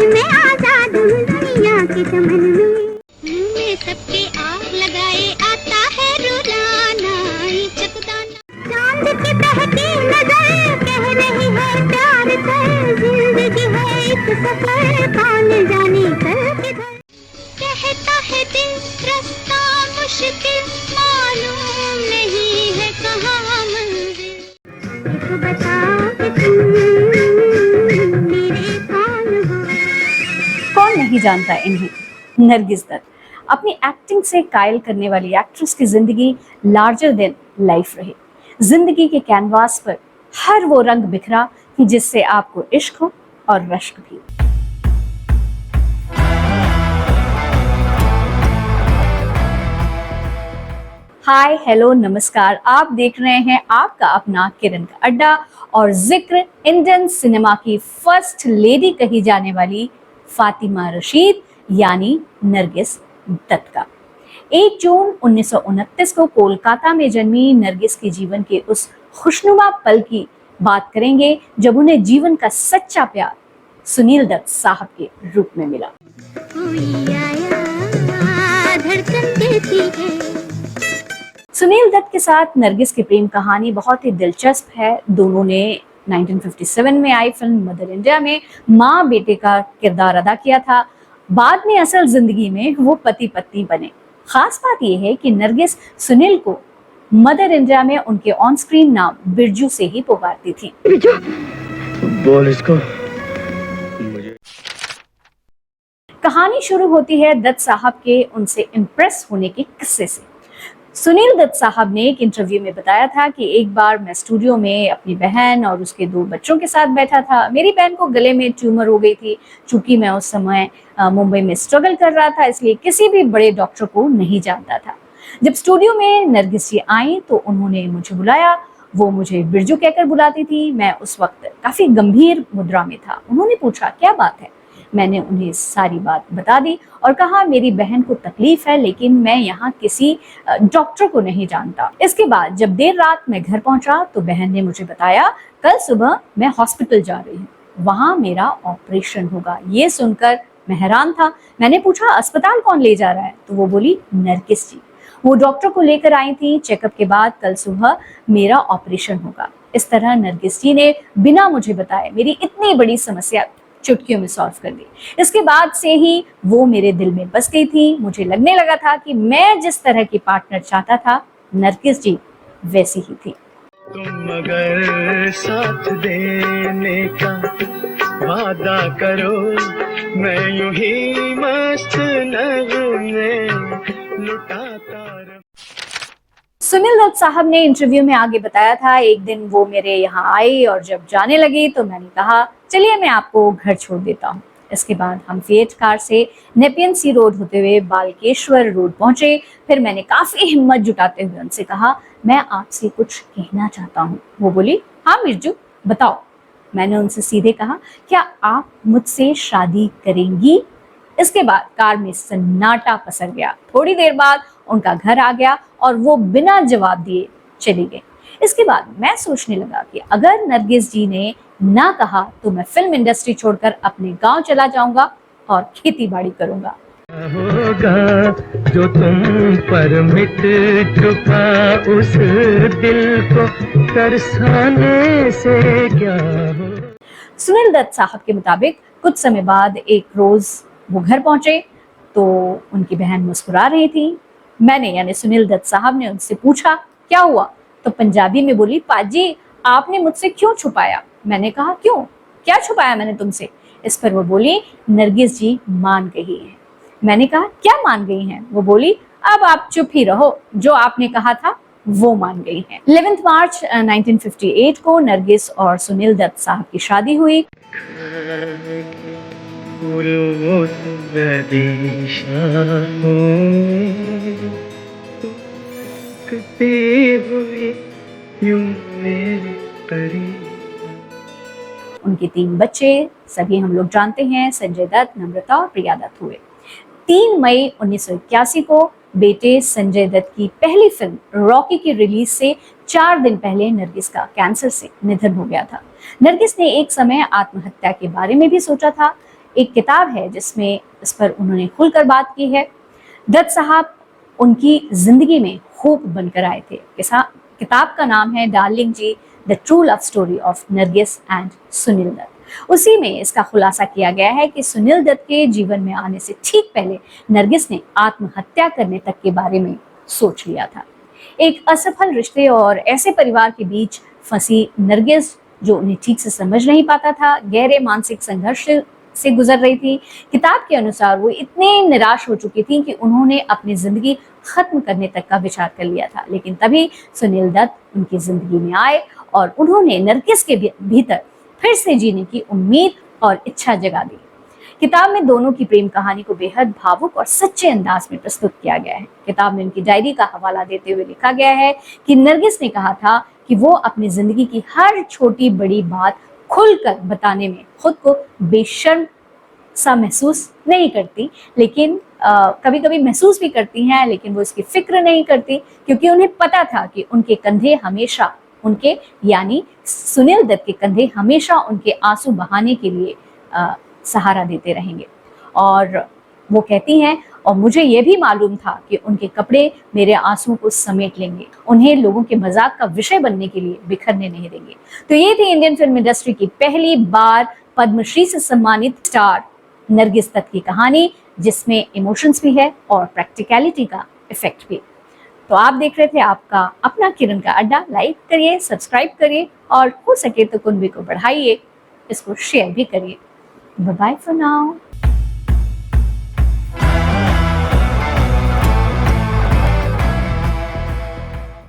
मैं आजाद हूँ दुनिया के चमन में सबके आग लगाए आता है रुलाना चकदाना। चांद की बहती नजर कह रही है प्यार कर, जिंदगी है एक सफर कौन जाने कल किधर। कहता है दिल रास्ता मुश्किल मालूम नहीं है कहाँ मंजिल। एक बताओ कि तुम मेरे कौन हो। कौन नहीं जानता इन्हें, नरगिस दत्त। अपनी एक्टिंग से कायल करने वाली एक्ट्रेस की जिंदगी लार्जर देन लाइफ रही। जिंदगी के कैनवास पर हर वो रंग बिखरा जिससे आपको इश्क हो और रश्क भी। हाय हेलो नमस्कार, आप देख रहे हैं आपका अपना किरण का अड्डा और जिक्र इंडियन सिनेमा की फर्स्ट लेडी कही जाने वाली फातिमा रशीद यानी नरगिस दत्त का। 1 जून 1929 को कोलकाता में जन्मी नरगिस के जीवन के उस खुशनुमा पल की बात करेंगे जब उन्हें जीवन का सच्चा प्यार सुनील दत्त साहब के रूप में मिला। सुनील दत्त के साथ नरगिस की प्रेम कहानी बहुत ही दिलचस्प है। दोनों ने 1957 में आई फिल्म मदर इंडिया में माँ बेटे का किरदार अदा किया था। बाद में असल जिंदगी में वो पति पत्नी बने। खास बात यह है कि नरगिस सुनील को मदर इंडिया में उनके ऑन स्क्रीन नाम बिरजू से ही पुकारती थी। बोल इसको। कहानी शुरू होती है दत्त साहब के उनसे इम्प्रेस होने के किस्से से। सुनील दत्त साहब ने एक इंटरव्यू में बताया था कि एक बार मैं स्टूडियो में अपनी बहन और उसके 2 बच्चों के साथ बैठा था। मेरी बहन को गले में ट्यूमर हो गई थी। चूंकि मैं उस समय मुंबई में स्ट्रगल कर रहा था, इसलिए किसी भी बड़े डॉक्टर को नहीं जानता था। जब स्टूडियो में नरगिस जी आई तो उन्होंने मुझे बुलाया। वो मुझे बिरजू कहकर बुलाती थी। मैं उस वक्त काफी गंभीर मुद्रा में था। उन्होंने पूछा क्या बात है। मैंने उन्हें सारी बात बता दी और कहा मेरी बहन को तकलीफ है, लेकिन मैं यहाँ किसी डॉक्टर को नहीं जानता। इसके बाद जब देर रात मैं घर पहुंचा तो बहन ने मुझे बताया कल सुबह मैं हॉस्पिटल जा रही हूँ, वहां मेरा ऑपरेशन होगा। ये सुनकर मैं हैरान था। मैंने पूछा अस्पताल कौन ले जा रहा है, तो वो बोली नरगिस जी। वो डॉक्टर को लेकर आई थी। चेकअप के बाद कल सुबह मेरा ऑपरेशन होगा। इस तरह नरगिस जी ने बिना मुझे बताए मेरी इतनी बड़ी समस्या चुटकियों में सॉल्व कर दी। इसके बाद से ही वो मेरे दिल में बस गई थी। मुझे लगने लगा था कि मैं जिस तरह की पार्टनर चाहता था नरगिस जी वैसी ही थी। तुम अगर साथ देने का वादा करो, मैं यूं ही मस्त नगमे लुटाता रहूं। सुनील दत्त साहब ने इंटरव्यू में आगे बताया था एक दिन वो मेरे यहाँ आई और जब जाने लगी तो मैंने कहा चलिए मैं आपको घर छोड़ देता हूँ। इसके बाद हम फिएट कार से नेपियन सी रोड होते हुए बालकेश्वर रोड पहुंचे। फिर मैंने काफी हिम्मत जुटाते हुए उनसे कहा मैं आपसे कुछ कहना चाहता हूँ। वो बोली हाँ मिर्जू बताओ। मैंने उनसे सीधे कहा क्या आप मुझसे शादी करेंगी। इसके बाद कार में सन्नाटा पसर गया। थोड़ी देर बाद उनका घर आ गया और वो बिना जवाब दिए चली गई। इसके बाद मैं सोचने लगा कि अगर नरगिस जी ने ना कहा तो मैं फिल्म इंडस्ट्री छोड़कर अपने गांव चला जाऊंगा और खेती बाड़ी करूंगा। होगा जो तुम पर मिट चुका उस दिल को तरसाने से क्या हो। सुनील दत्त साहब के मुताबिक कुछ समय बाद एक रोज वो घर पहुंचे तो उनकी बहन मुस्कुरा रही थी। मैंने यानी सुनील दत्त साहब ने उनसे पूछा क्या हुआ, तो पंजाबी में बोली पाजी आपने मुझसे क्यों छुपाया। मैंने कहा क्यों, क्या छुपाया मैंने तुमसे। इस पर वो बोली नरगिस जी मान गई हैं। मैंने कहा क्या मान गई हैं। वो बोली अब आप चुप ही रहो, जो आपने कहा था वो मान गई हैं। 11 मार्च 1958 को नरगिस और सुनील दत्त साहब की शादी हुई। उनके 3 बच्चे सभी हम लोग जानते हैं, संजय दत्त, नम्रता और प्रिया दत्त हुए। 3 मई 1981 को बेटे संजय दत्त की पहली फिल्म रॉकी की रिलीज से 4 दिन पहले नरगिस का कैंसर से निधन हो गया था। नरगिस ने एक समय आत्महत्या के बारे में भी सोचा था। एक किताब है जिसमें इस पर उन्होंने खुलकर बात की है। दत्त साहब उनकी जिंदगी में होप बनकर आए थे। किताब का नाम है darling ji, the true love story of Nargis and Sunil Dutt. उसी में इसका खुलासा किया गया है कि सुनील दत्त के जीवन में आने से ठीक पहले नरगिस ने आत्महत्या करने तक के बारे में सोच लिया था। एक असफल रिश्ते और ऐसे परिवार के बीच फंसी नरगिस, जो उन्हें ठीक से समझ नहीं पाता था, गहरे मानसिक संघर्ष से गुजर रही थी। किताब के अनुसार वो इतने निराश हो चुकी थी कि उन्होंने अपनी जिंदगी खत्म करने तक का विचार कर लिया था। लेकिन तभी सुनील दत्त उनकी जिंदगी में आए और उन्होंने नरगिस के भीतर फिर से जीने की उम्मीद और इच्छा जगा दी। किताब में दोनों की प्रेम कहानी को बेहद भावुक और सच्चे अंदाज में प्रस्तुत किया गया है। किताब में उनकी डायरी का हवाला देते हुए लिखा गया है कि नरगिस ने कहा था कि वो अपनी जिंदगी की हर छोटी बड़ी बात खुलकर बताने में खुद को बेशर्म सा महसूस नहीं करती, लेकिन कभी कभी महसूस भी करती हैं, लेकिन वो इसकी फिक्र नहीं करती, क्योंकि उन्हें पता था कि उनके कंधे हमेशा उनके यानी सुनील दत्त के कंधे हमेशा उनके आंसू बहाने के लिए सहारा देते रहेंगे। और वो कहती हैं, और मुझे ये भी मालूम था कि उनके कपड़े मेरे आंसुओं को समेट लेंगे, उन्हें लोगों के मजाक का विषय बनने के लिए बिखरने नहीं देंगे। तो ये थी इंडियन फिल्म इंडस्ट्री की पहली बार पद्मश्री से सम्मानित स्टार नरगिस दत्त की कहानी, जिसमें इमोशंस भी है और प्रैक्टिकलिटी का इफेक्ट भी। तो आप देख रहे थे आपका अपना किरण का अड्डा। लाइक करिए, सब्सक्राइब करिए और हो सके तो कुनबे को बढ़ाइए, इसको शेयर भी करिए। Bye bye for now.